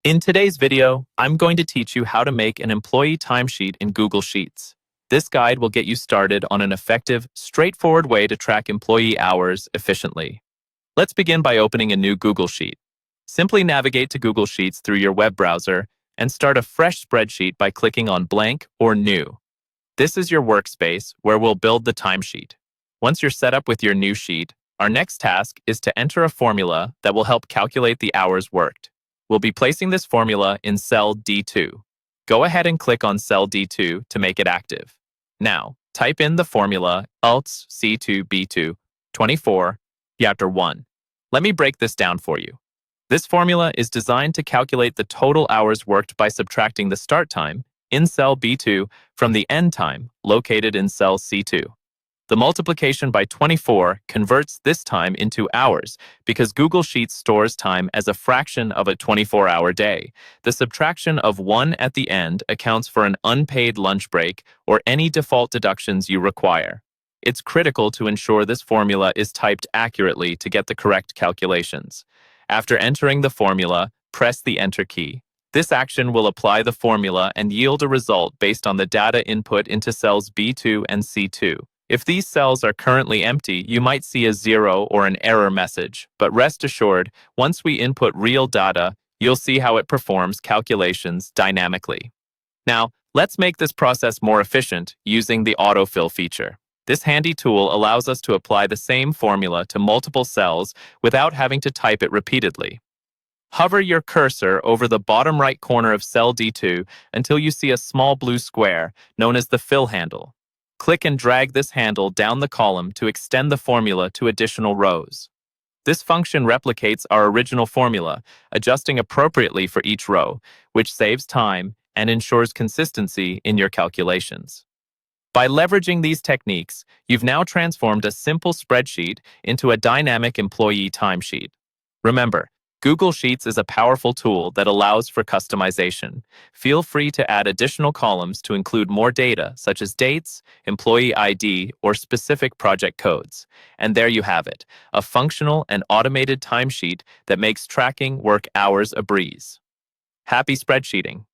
In today's video, I'm going to teach you how to make an employee timesheet in Google Sheets. This guide will get you started on an effective, straightforward way to track employee hours efficiently. Let's begin by opening a new Google Sheet. Simply navigate to Google Sheets through your web browser and start a fresh spreadsheet by clicking on Blank or New. This is your workspace where we'll build the timesheet. Once you're set up with your new sheet, our next task is to enter a formula that will help calculate the hours worked. We'll be placing this formula in cell D2. Go ahead and click on cell D2 to make it active. Now, type in the formula ALTS C2B2 24 after 1. Let me break this down for you. This formula is designed to calculate the total hours worked by subtracting the start time in cell B2 from the end time located in cell C2. The multiplication by 24 converts this time into hours because Google Sheets stores time as a fraction of a 24-hour day. The subtraction of 1 at the end accounts for an unpaid lunch break or any default deductions you require. It's critical to ensure this formula is typed accurately to get the correct calculations. After entering the formula, press the Enter key. This action will apply the formula and yield a result based on the data input into cells B2 and C2. If these cells are currently empty, you might see a 0 or an error message, but rest assured, once we input real data, you'll see how it performs calculations dynamically. Now, let's make this process more efficient using the autofill feature. This handy tool allows us to apply the same formula to multiple cells without having to type it repeatedly. Hover your cursor over the bottom right corner of cell D2 until you see a small blue square known as the fill handle. Click and drag this handle down the column to extend the formula to additional rows. This function replicates our original formula, adjusting appropriately for each row, which saves time and ensures consistency in your calculations. By leveraging these techniques, you've now transformed a simple spreadsheet into a dynamic employee timesheet. Remember, Google Sheets is a powerful tool that allows for customization. Feel free to add additional columns to include more data, such as dates, employee ID, or specific project codes. And there you have it, a functional and automated timesheet that makes tracking work hours a breeze. Happy spreadsheeting!